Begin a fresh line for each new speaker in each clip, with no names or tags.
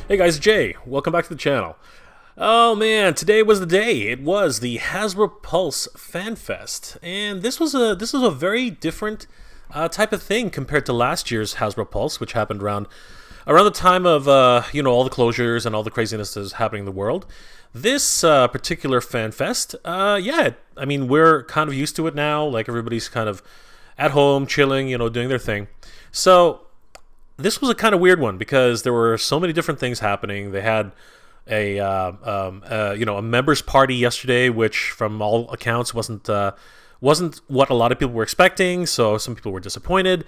Hey guys, Jay. Welcome back to the channel. Oh man, today was the day. It was the Hasbro Pulse Fan Fest, and this was a very different type of thing compared to last year's Hasbro Pulse, which happened around the time of all the closures and all the craziness that is happening in the world. This particular Fan Fest, I mean, we're kind of used to it now. Like, everybody's kind of at home, chilling, doing their thing. So this was a kind of weird one because there were so many different things happening. They had a members party yesterday, which from all accounts wasn't what a lot of people were expecting. So some people were disappointed,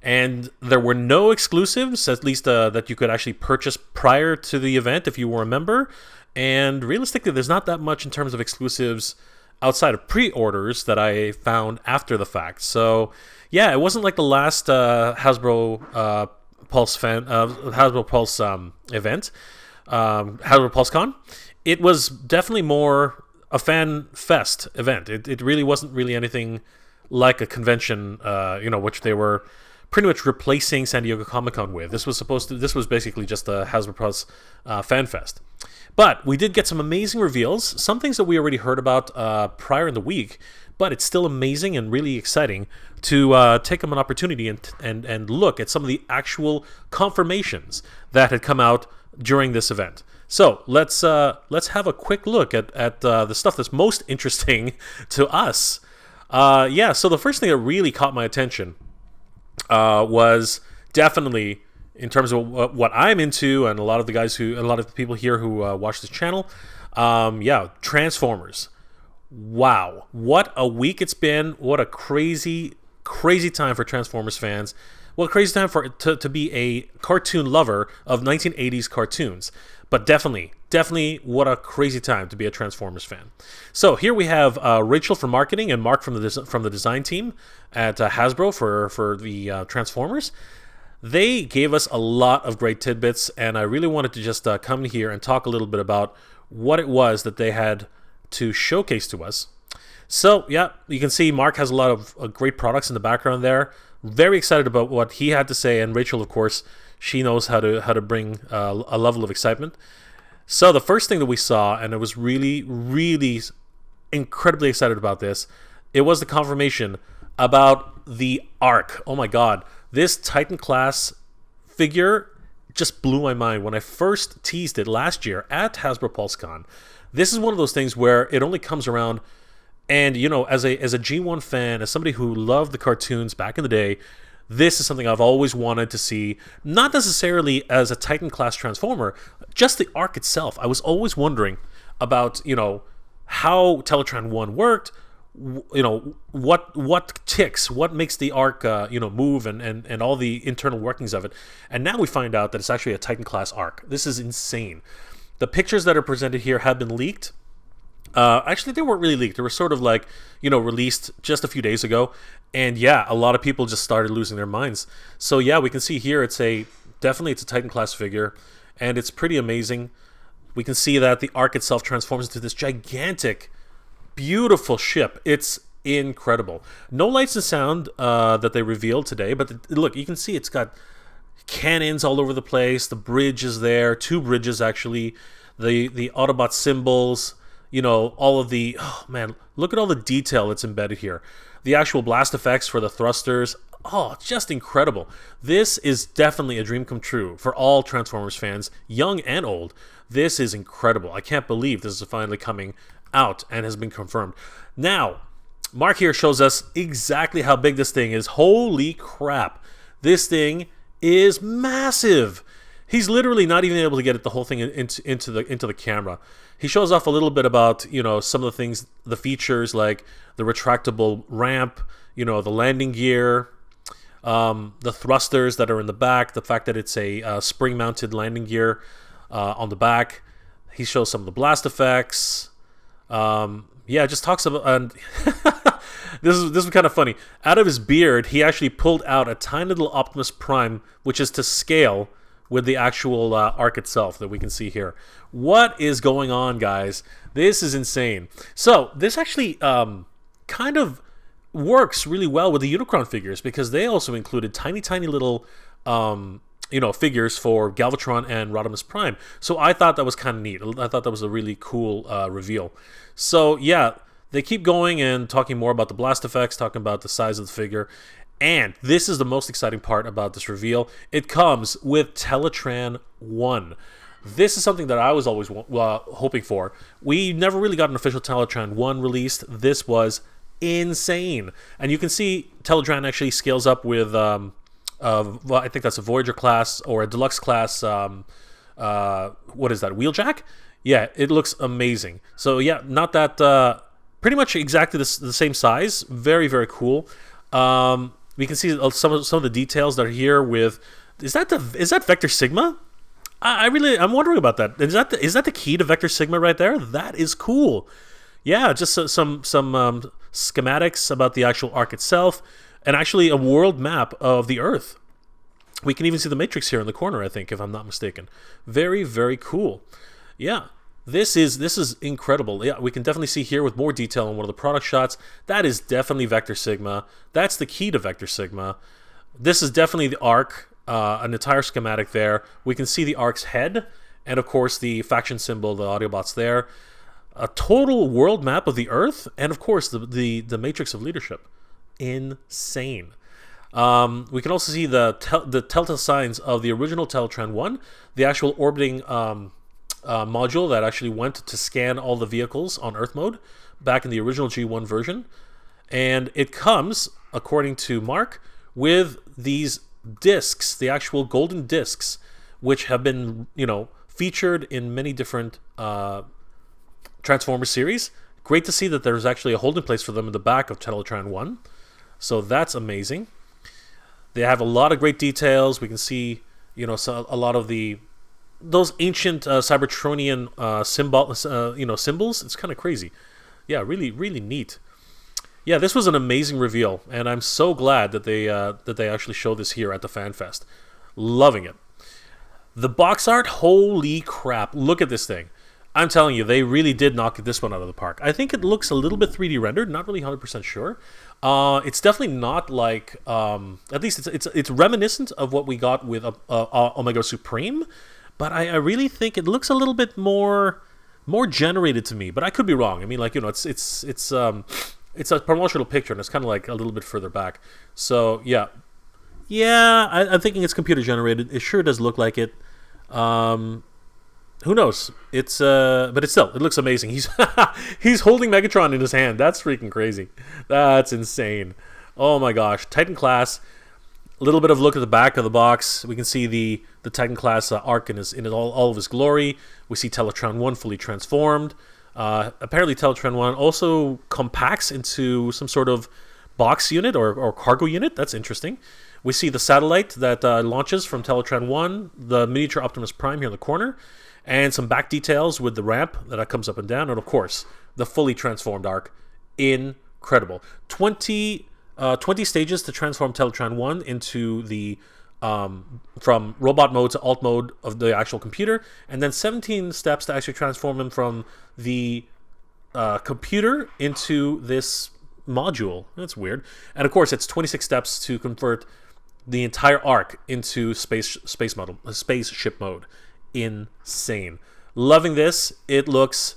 and there were no exclusives, at least that you could actually purchase prior to the event if you were a member. And realistically, there's not that much in terms of exclusives outside of pre-orders that I found after the fact. So yeah, it wasn't like the last Hasbro Hasbro Pulse event, Hasbro Pulsecon. It was definitely more a fan fest event. It really wasn't really anything like a convention, which they were pretty much replacing San Diego Comic-Con with. This was basically just a Hasbro Pulse fan fest. But we did get some amazing reveals, some things that we already heard about prior in the week, but it's still amazing and really exciting to take them an opportunity and look at some of the actual confirmations that had come out during this event. So let's have a quick look at the stuff that's most interesting to us. So the first thing that really caught my attention was definitely, in terms of what I'm into, and a lot of the people here who watch this channel, Transformers. Wow, what a week it's been! What a crazy time for Transformers fans. What a crazy time to be a cartoon lover of 1980s cartoons. But definitely, what a crazy time to be a Transformers fan. So here we have Rachel from marketing and Mark from the design team at Hasbro for the Transformers. They gave us a lot of great tidbits, and I really wanted to just come here and talk a little bit about what it was that they had to showcase to us. So yeah, you can see Mark has a lot of great products in the background there. Very excited about what he had to say, and Rachel, of course, she knows how to bring a level of excitement. So the first thing that we saw, and I was really, really incredibly excited about this, it was the confirmation about the Ark. Oh my God. This Titan Class figure just blew my mind when I first teased it last year at Hasbro Pulsecon. This is one of those things where it only comes around, and as a G1 fan, as somebody who loved the cartoons back in the day, this is something I've always wanted to see. Not necessarily as a Titan Class Transformer, just the Ark itself. I was always wondering about how Teletran 1 worked. What ticks, what makes the Ark move, and all the internal workings of it. And now we find out that it's actually a Titan Class Ark. This is insane. The pictures that are presented here have been leaked. Actually, they weren't really leaked. They were sort of like, released just a few days ago. And yeah, a lot of people just started losing their minds. So yeah, we can see here it's definitely a Titan Class figure, and it's pretty amazing. We can see that the Ark itself transforms into this gigantic, beautiful ship. It's incredible. No lights and sound that they revealed today, but look, you can see it's got cannons all over the place. The bridge is there, 2 bridges actually. The Autobot symbols, all of the, oh man, look at all the detail that's embedded here. The actual blast effects for the thrusters, oh, just incredible. This is definitely a dream come true for all Transformers fans, young and old. This is incredible. I can't believe this is finally coming out and has been confirmed. Now, Mark here shows us exactly how big this thing is. Holy crap. This thing is massive. He's literally not even able to get the whole thing into the camera. He shows off a little bit about some of the things, the features, like the retractable ramp, the landing gear, the thrusters that are in the back, the fact that it's a spring-mounted landing gear on the back. He shows some of the blast effects. Just talks about, and this was kind of funny. Out of his beard, he actually pulled out a tiny little Optimus Prime, which is to scale with the actual Ark itself that we can see here. What is going on, guys? This is insane. So this actually kind of works really well with the Unicron figures, because they also included tiny little figures for Galvatron and Rodimus Prime. So I thought that was kind of neat. I thought that was a really cool reveal. So yeah, they keep going and talking more about the blast effects, talking about the size of the figure. And this is the most exciting part about this reveal. It comes with Teletran 1. This is something that I was always hoping for. We never really got an official Teletran 1 released. This was insane. And you can see Teletran actually scales up with, I think that's a Voyager class or a Deluxe class, what is that, Wheeljack? Yeah, it looks amazing. So yeah, not that, pretty much exactly the same size. Very, very cool. We can see some of the details that are here with, is that Vector Sigma? I'm wondering about that. Is that the key to Vector Sigma right there? That is cool. Yeah, just some schematics about the actual Ark itself, and actually a world map of the Earth. We can even see the Matrix here in the corner, I think, if I'm not mistaken. Very, very cool. Yeah, this is incredible. Yeah, we can definitely see here with more detail on one of the product shots. That is definitely Vector Sigma. That's the key to Vector Sigma. This is definitely the Ark. An entire schematic there. We can see the Ark's head, and of course the faction symbol, the Autobots there. A total world map of the Earth, and of course the Matrix of Leadership. Insane. We can also see the telltale signs of the original Teletran 1, the actual orbiting module that actually went to scan all the vehicles on Earth mode back in the original G1 version. And it comes, according to Mark, with these discs, the actual golden discs, which have been, featured in many different Transformer series. Great to see that there's actually a holding place for them in the back of Teletran 1. So that's amazing. They have a lot of great details. We can see, a lot of those ancient Cybertronian symbols. It's kind of crazy. Yeah, really, really neat. Yeah, this was an amazing reveal, and I'm so glad that they actually showed this here at the Fan Fest. Loving it. The box art, holy crap! Look at this thing. I'm telling you, they really did knock this one out of the park. I think it looks a little bit 3D rendered. Not really 100% sure. It's definitely not like, at least it's reminiscent of what we got with Omega Supreme, but I really think it looks a little bit more generated to me. But I could be wrong. I mean, it's a promotional picture, and it's kind of like a little bit further back. So, yeah. Yeah, I'm thinking it's computer generated. It sure does look like it. Who knows? But it looks amazing. He's holding Megatron in his hand. That's freaking crazy. That's insane. Oh my gosh. Titan Class. A little bit of a look at the back of the box. We can see the Titan Class Ark in all of his glory. We see Teletran 1 fully transformed. Apparently Teletran 1 also compacts into some sort of box unit or cargo unit. That's interesting. We see the satellite that launches from Teletran 1, the miniature Optimus Prime here in the corner, and some back details with the ramp that comes up and down, and of course, the fully transformed Ark. Incredible. 20 stages to transform Teletran 1 into the from robot mode to alt mode of the actual computer, and then 17 steps to actually transform him from the computer into this module. That's weird. And of course, it's 26 steps to convert the entire Ark into spaceship mode. Insane. Loving this. It looks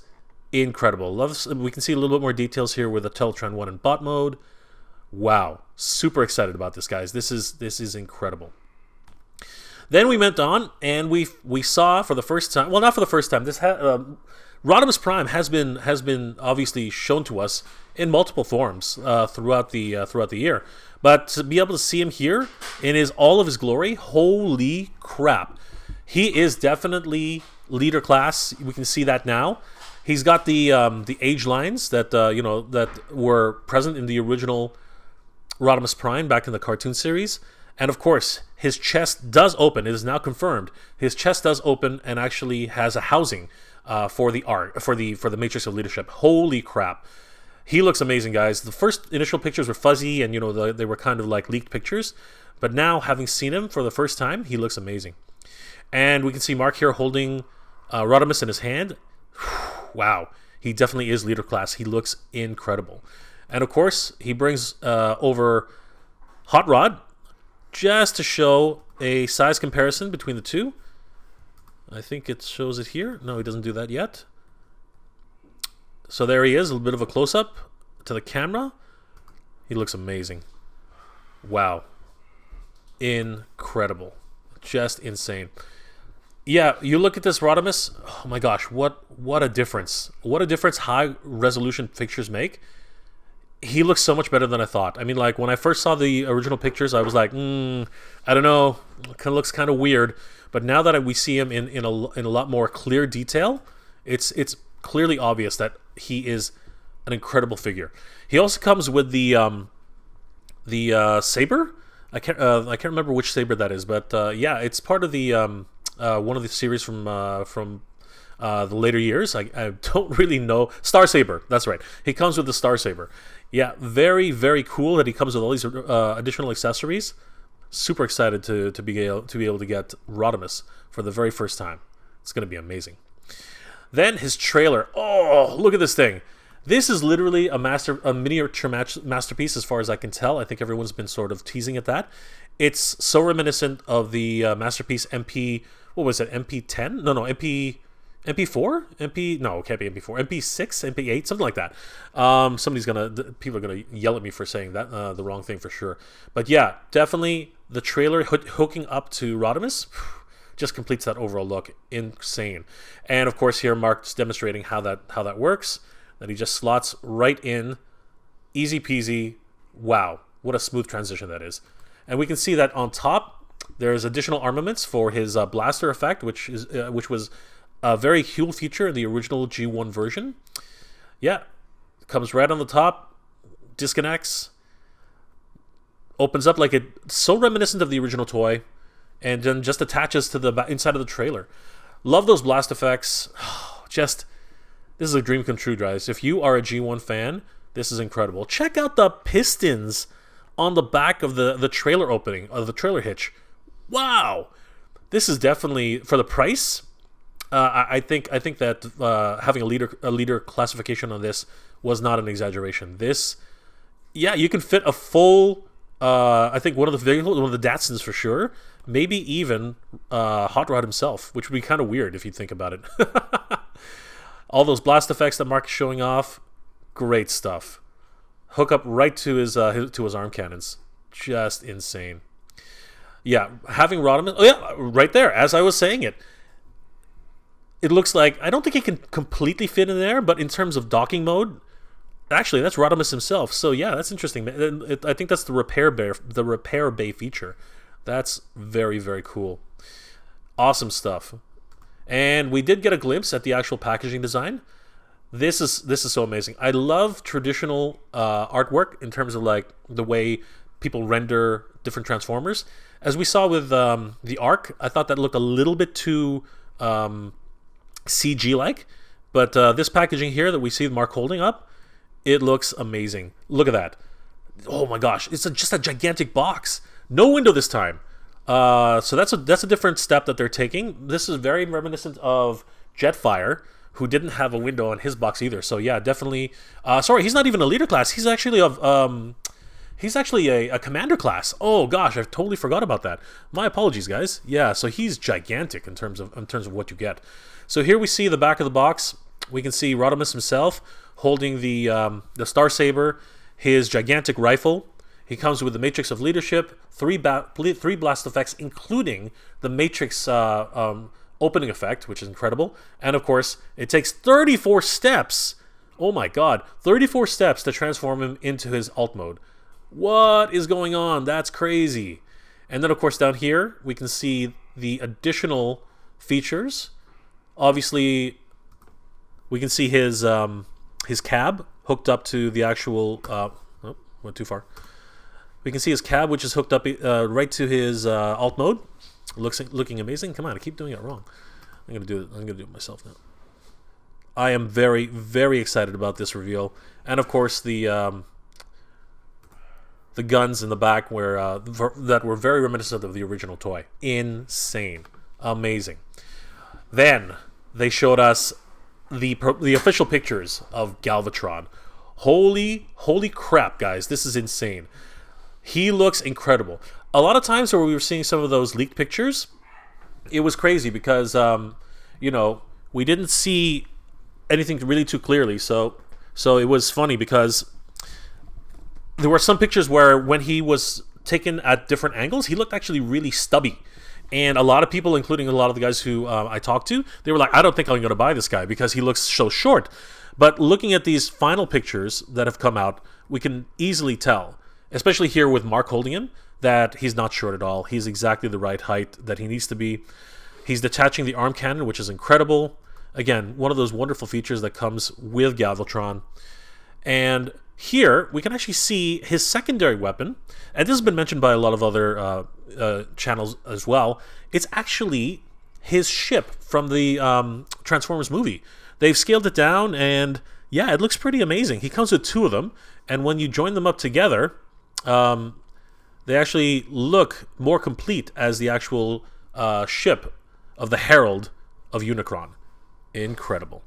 incredible. We can see a little bit more details here with the Teletran 1 in bot mode. Wow. Super excited about this, guys. This is incredible. Then we went on and we saw for the first time, well, not for the first time, this Rodimus Prime has been obviously shown to us in multiple forms throughout the year, but to be able to see him here in all of his glory, holy crap! He is definitely leader class. We can see that now. He's got the age lines that that were present in the original Rodimus Prime back in the cartoon series. And of course, his chest does open. It is now confirmed. His chest does open and actually has a housing for the Matrix of Leadership. Holy crap! He looks amazing, guys. The first initial pictures were fuzzy and they were kind of like leaked pictures, but now having seen him for the first time, he looks amazing. And we can see Mark here holding Rodimus in his hand. Wow, he definitely is leader class. He looks incredible. And of course, he brings over Hot Rod just to show a size comparison between the two. I think it shows it here. No, he doesn't do that yet. So there he is, a little bit of a close-up to the camera. He looks amazing. Wow. Incredible. Just insane. Yeah, you look at this Rodimus, oh my gosh, what a difference. What a difference high resolution pictures make. He looks so much better than I thought. I mean, like, when I first saw the original pictures, I was like, I don't know, it looks kind of weird. But now that we see him in a lot more clear detail, it's clearly obvious that he is an incredible figure. He also comes with the saber. I can't remember which saber that is, but yeah, it's part of the one of the series from the later years. I don't really know. Star Saber, that's right. He comes with the Star Saber. Yeah, very, very cool that he comes with all these additional accessories. Super excited to be able to get Rodimus for the very first time. It's going to be amazing. Then his trailer. Oh, look at this thing. This is literally a miniature masterpiece as far as I can tell. I think everyone's been sort of teasing at that. It's so reminiscent of the masterpiece MP. What was it? MP10? No, MP4? No, it can't be MP4. MP6, MP8, something like that. People are gonna yell at me for saying that the wrong thing for sure. But yeah, definitely the trailer hooking up to Rodimus just completes that overall look. Insane. And of course here Mark's demonstrating how that works. That he just slots right in, easy peasy. Wow, what a smooth transition that is. And we can see that on top there's additional armaments for his blaster effect, which was a very cool feature in the original G1 version. Yeah, comes right on the top, disconnects, opens up like so reminiscent of the original toy, and then just attaches to the inside of the trailer. Love those blast effects. This is a dream come true, guys. If you are a G1 fan, this is incredible. Check out the pistons on the back of the trailer opening, of the trailer hitch. Wow! This is definitely, for the price, I think that having a leader classification on this was not an exaggeration. This, yeah, you can fit a full, I think one of the Datsuns for sure, maybe even Hot Rod himself, which would be kind of weird if you think about it. All those blast effects that Mark is showing off, great stuff. Hook up right to his arm cannons, just insane. Yeah, having Rodimus, oh yeah, right there, as I was saying it. It looks like, I don't think it can completely fit in there, but in terms of docking mode, actually, that's Rodimus himself. So yeah, that's interesting. I think that's the repair bay feature. That's very, very cool. Awesome stuff. And we did get a glimpse at the actual packaging design. This is so amazing. I love traditional artwork in terms of like the way people render different Transformers. As we saw with the Ark, I thought that looked a little bit too CG-like. But this packaging here that we see Mark holding up, it looks amazing. Look at that. Oh my gosh, it's just a gigantic box. No window this time. So that's a different step that they're taking. This is very reminiscent of Jetfire, who didn't have a window on his box either. So yeah, definitely. Sorry, he's not even a leader class. He's actually a commander class. Oh gosh, I totally forgot about that. My apologies, guys. Yeah, so he's gigantic in terms of what you get. So here we see the back of the box. We can see Rodimus himself holding the Star Saber, his gigantic rifle. He comes with the Matrix of Leadership, three blast effects, including the Matrix opening effect, which is incredible. And of course, it takes 34 steps. Oh my god, 34 steps to transform him into his alt mode. What is going on? That's crazy. And then of course down here, we can see the additional features. Obviously, we can see his cab hooked up to the actual... oh, went too far. We can see his cab, which is hooked up right to his alt mode. Looking amazing. Come on, I keep doing it wrong. I'm gonna do it myself now. I am very, very excited about this reveal, and of course the guns in the back that were very reminiscent of the original toy. Insane, amazing. Then they showed us the official pictures of Galvatron. Holy crap, guys! This is insane. He looks incredible. A lot of times where we were seeing some of those leaked pictures, it was crazy because we didn't see anything really too clearly. So it was funny because there were some pictures where when he was taken at different angles, he looked actually really stubby. And a lot of people, including a lot of the guys who I talked to, they were like, I don't think I'm going to buy this guy because he looks so short. But looking at these final pictures that have come out, we can easily tell, especially here with Mark holding him, that he's not short at all. He's exactly the right height that he needs to be. He's detaching the arm cannon, which is incredible. Again, one of those wonderful features that comes with Galvatron. And here, we can actually see his secondary weapon. And this has been mentioned by a lot of other channels as well. It's actually his ship from the Transformers movie. They've scaled it down, and yeah, it looks pretty amazing. He comes with two of them, and when you join them up together, they actually look more complete as the actual ship of the Herald of Unicron. Incredible.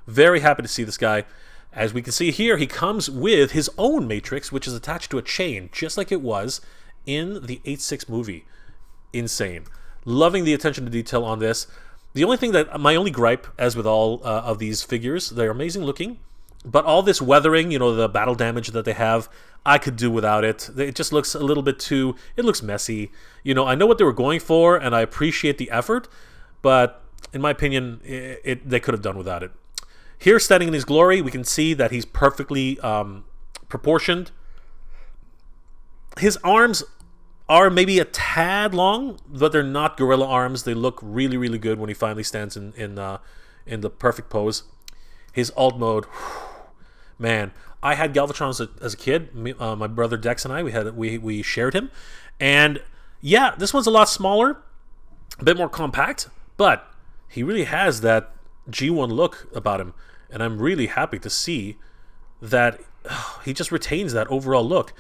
Very happy to see this guy. As we can see here, he comes with his own Matrix, which is attached to a chain, just like it was in the 8.6 movie. Insane. Loving the attention to detail on this. The only thing my only gripe, as with all of these figures, they're amazing looking, but all this weathering, the battle damage that they have, I could do without it. It just looks a little bit too, it looks messy. I know what they were going for, and I appreciate the effort, but in my opinion, they could have done without it. Here, standing in his glory, we can see that he's perfectly proportioned. His arms are maybe a tad long, but they're not gorilla arms. They look really, really good when he finally stands in the perfect pose. His alt mode, man. I had Galvatron as a kid. My brother Dex and I, we shared him, and yeah, this one's a lot smaller, a bit more compact, but he really has that G1 look about him. And I'm really happy to see that he just retains that overall look.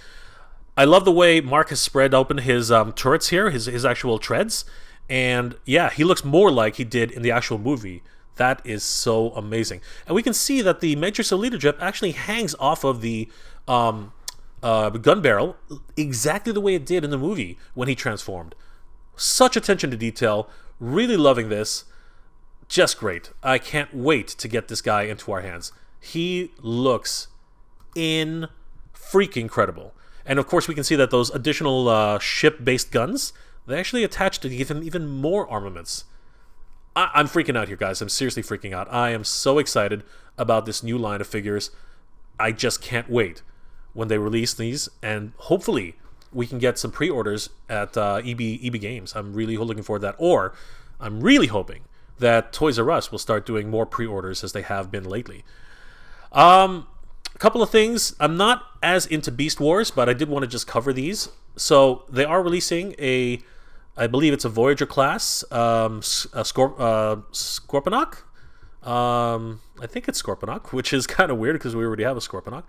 I love the way Mark has spread open his turrets here, his actual treads. And yeah, he looks more like he did in the actual movie. That is so amazing. And we can see that the Matrix of Leadership actually hangs off of the gun barrel exactly the way it did in the movie when he transformed. Such attention to detail. Really loving this. Just great. I can't wait to get this guy into our hands. He looks freaking incredible. And of course we can see that those additional ship-based guns, they actually attach to give him even more armaments. I'm freaking out here, guys. I'm seriously freaking out. I am so excited about this new line of figures. I just can't wait when they release these, and hopefully we can get some pre-orders at EB Games. I'm really looking forward to that. Or I'm really hoping that Toys R Us will start doing more pre-orders as they have been lately. A couple of things. I'm not as into Beast Wars, but I did want to just cover these. So they are releasing I believe it's a Voyager class, Scorponok. I think it's Scorponok, which is kind of weird because we already have a Scorponok.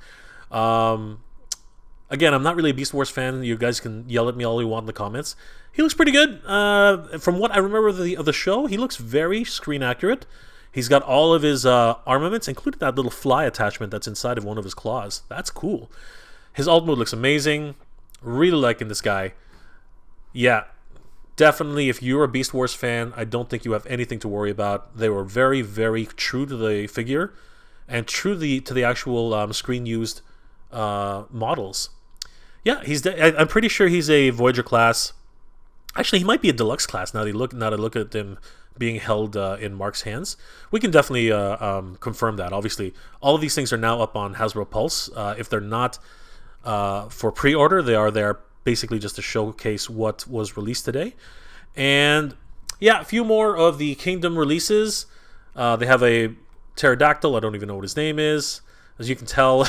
Again, I'm not really a Beast Wars fan. You guys can yell at me all you want in the comments. He looks pretty good. From what I remember of the show, he looks very screen accurate. He's got all of his armaments, including that little fly attachment that's inside of one of his claws. That's cool. His alt mode looks amazing. Really liking this guy. Yeah, definitely, if you're a Beast Wars fan, I don't think you have anything to worry about. They were very, very true to the figure and true to the actual screen-used models. Yeah, I'm pretty sure he's a Voyager class. Actually, he might be a deluxe class now that I look at him being held in Mark's hands. We can definitely confirm that. Obviously, all of these things are now up on Hasbro Pulse. If they're not for pre-order, they are there basically just to showcase what was released today. And yeah, a few more of the Kingdom releases. They have a Pterodactyl. I don't even know what his name is. As you can tell,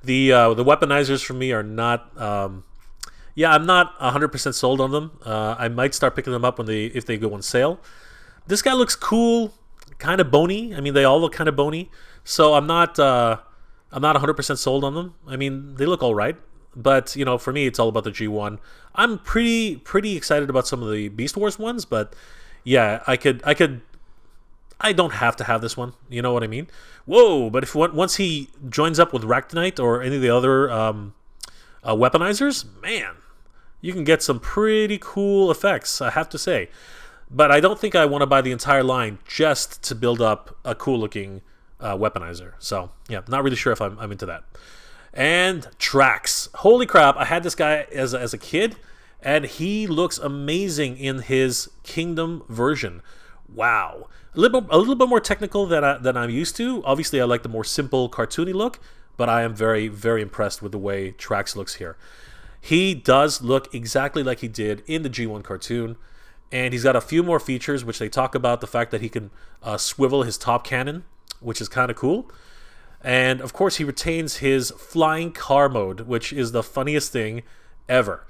the weaponizers for me are not. I'm not 100% sold on them. I might start picking them up if they go on sale. This guy looks cool, kind of bony. I mean, they all look kind of bony. So I'm not 100% sold on them. I mean, they look all right, but for me, it's all about the G1. I'm pretty excited about some of the Beast Wars ones, but yeah, I don't have to have this one. You know what I mean? Whoa! But once he joins up with Ractonite or any of the other weaponizers, man, you can get some pretty cool effects, I have to say. But I don't think I want to buy the entire line just to build up a cool-looking weaponizer. So, yeah, not really sure if I'm into that. And Trax. Holy crap, I had this guy as a kid, and he looks amazing in his Kingdom version. Wow. A little bit more technical than I'm used to. Obviously, I like the more simple, cartoony look, but I am very, very impressed with the way Trax looks here. He does look exactly like he did in the G1 cartoon, and he's got a few more features, which they talk about, the fact that he can swivel his top cannon, which is kind of cool. And, of course, he retains his flying car mode, which is the funniest thing ever.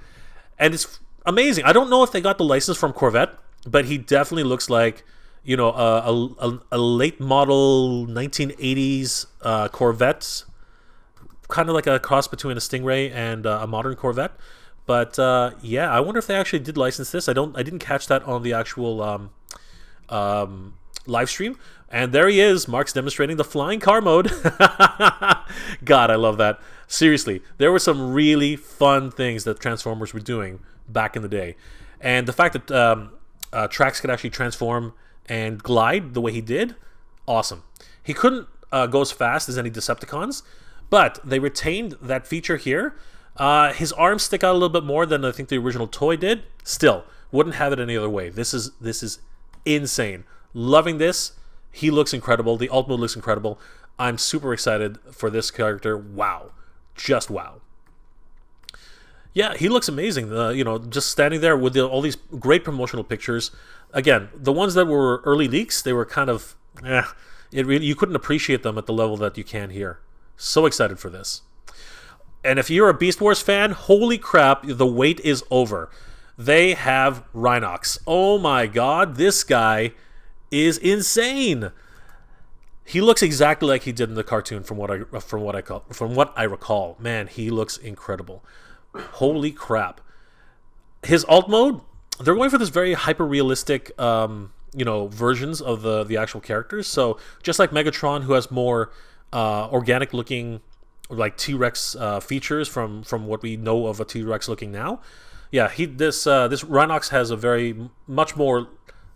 And it's amazing. I don't know if they got the license from Corvette, but he definitely looks like, you know, a late model 1980s Corvette, kind of like a cross between a Stingray and a modern Corvette. But yeah, I wonder if they actually did license this. I didn't catch that on the actual live stream. And there he is, Mark's demonstrating the flying car mode. God, I love that. Seriously, there were some really fun things that Transformers were doing back in the day. And the fact that Trax could actually transform and glide the way he did, awesome. He couldn't go as fast as any Decepticons, but they retained that feature here. His arms stick out a little bit more than I think the original toy did. Still, wouldn't have it any other way. This is insane. Loving this. He looks incredible. The alt mode looks incredible. I'm super excited for this character. Wow. Just wow. Yeah, he looks amazing. You know, just standing there with all these great promotional pictures. Again, the ones that were early leaks, they were kind of, you couldn't appreciate them at the level that you can here. So excited for this. And if you're a Beast Wars fan, holy crap, the wait is over. They have Rhinox. Oh my god, this guy is insane. He looks exactly like he did in the cartoon from what I recall. Man, he looks incredible. Holy crap. His alt mode, they're going for this very hyper realistic versions of the actual characters. So just like Megatron, who has more organic looking like T-Rex features from what we know of a T-Rex looking now. Yeah, this Rhinox has a very much more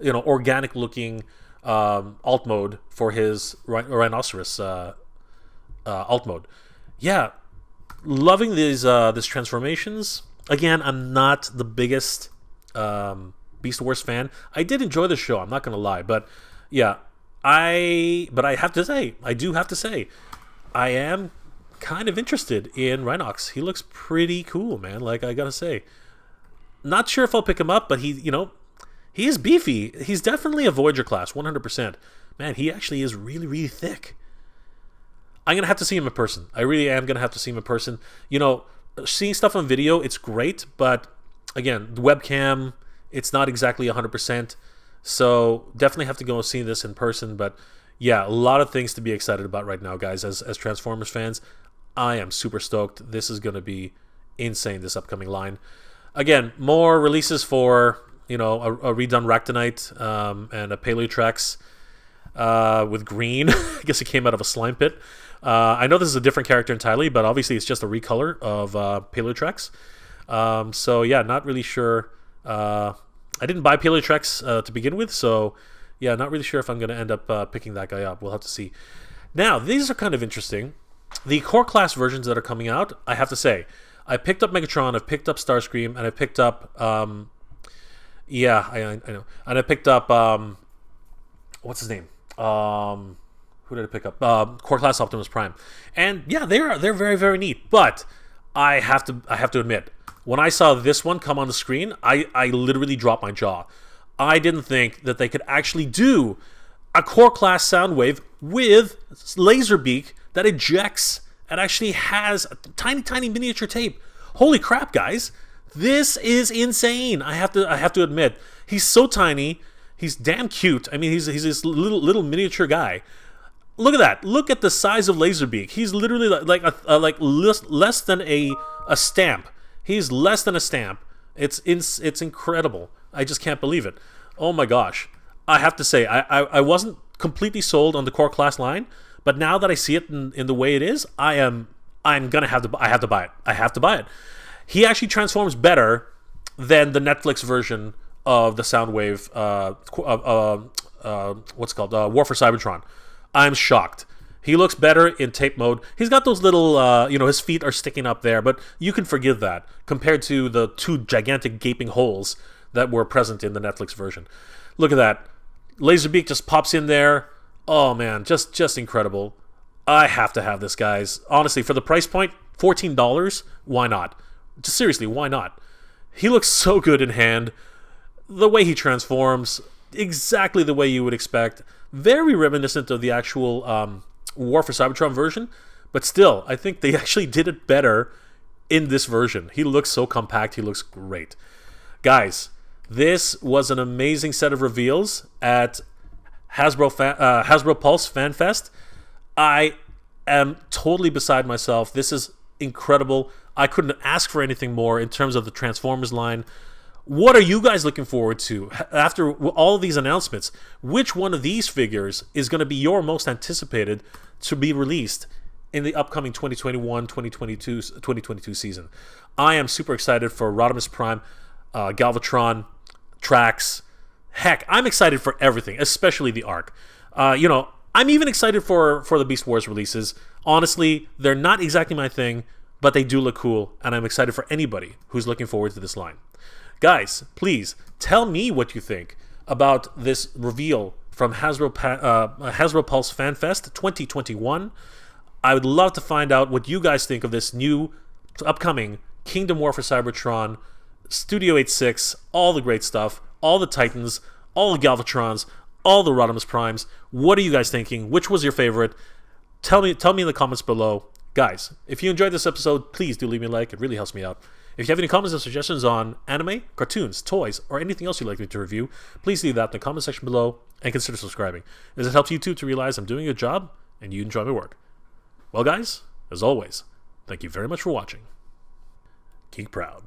organic looking alt mode for his rhinoceros alt mode. Yeah, loving these transformations. Again, I'm not the biggest Beast Wars fan. I did enjoy the show, I'm not gonna lie, but yeah, I do have to say, I am kind of interested in Rhinox. He looks pretty cool, man. Like, I gotta say, not sure if I'll pick him up, but he is beefy. He's definitely a Voyager class, 100%. Man, he actually is really, really thick. I'm gonna have to see him in person. I really am gonna have to see him in person. Seeing stuff on video, it's great, but again, the webcam, it's not exactly 100%. So definitely have to go and see this in person. But yeah, a lot of things to be excited about right now, guys. As Transformers fans, I am super stoked. This is gonna be insane, this upcoming line. Again, more releases for a redone Ractonite and a Paleotrax with green. I guess it came out of a slime pit. I know this is a different character entirely, but obviously it's just a recolor of Paleotrax. So yeah, not really sure. I didn't buy Paleotrax to begin with, so yeah, not really sure if I'm going to end up picking that guy up. We'll have to see. Now, these are kind of interesting. The core class versions that are coming out, I have to say, I picked up Megatron, I've picked up Starscream, and I picked up I know. And I picked up what's his name? Who did I pick up? Core Class Optimus Prime. And yeah, they're very, very neat. But I have to admit, when I saw this one come on the screen, I literally dropped my jaw. I didn't think that they could actually do a Core Class Soundwave with Laserbeak that ejects and actually has a tiny, tiny miniature tape. Holy crap, guys! This is insane. I have to admit, he's so tiny. He's damn cute. I mean, he's this little miniature guy. Look at that. Look at the size of Laserbeak. He's literally like less than a stamp. He's less than a stamp. It's incredible. I just can't believe it. Oh my gosh. I have to say, I wasn't completely sold on the Core Class line, but now that I see it in the way it is, I have to buy it. I have to buy it. He actually transforms better than the Netflix version of the Soundwave, what's it called, War for Cybertron. I'm shocked. He looks better in tape mode. He's got those little, his feet are sticking up there, but you can forgive that compared to the 2 gigantic gaping holes that were present in the Netflix version. Look at that. Laserbeak just pops in there. Oh, man, just incredible. I have to have this, guys. Honestly, for the price point, $14, why not? Just seriously, why not? He looks so good in hand. The way he transforms, exactly the way you would expect. Very reminiscent of the actual War for Cybertron version, but still, I think they actually did it better in this version. He looks so compact. He looks great. Guys, this was an amazing set of reveals at Hasbro Pulse Fan Fest. I am totally beside myself. This is incredible. I couldn't ask for anything more in terms of the Transformers line. What are you guys looking forward to after all of these announcements? Which one of these figures is going to be your most anticipated to be released in the upcoming 2022 season? I am super excited for Rodimus Prime, Galvatron, Trax. Heck, I'm excited for everything, especially the Ark. I'm even excited for the Beast Wars releases. Honestly, they're not exactly my thing, but they do look cool, and I'm excited for anybody who's looking forward to this line. Guys, please tell me what you think about this reveal from Hasbro Pulse Fan Fest 2021. I would love to find out what you guys think of this new upcoming Kingdom War for Cybertron, Studio 86, all the great stuff, all the Titans, all the Galvatrons, all the Rodimus Primes. What are you guys thinking? Which was your favorite? Tell me in the comments below. Guys, if you enjoyed this episode, please do leave me a like. It really helps me out. If you have any comments or suggestions on anime, cartoons, toys, or anything else you'd like me to review, please leave that in the comment section below and consider subscribing, as it helps YouTube to realize I'm doing a good job and you enjoy my work. Well, guys, as always, thank you very much for watching. Geek proud.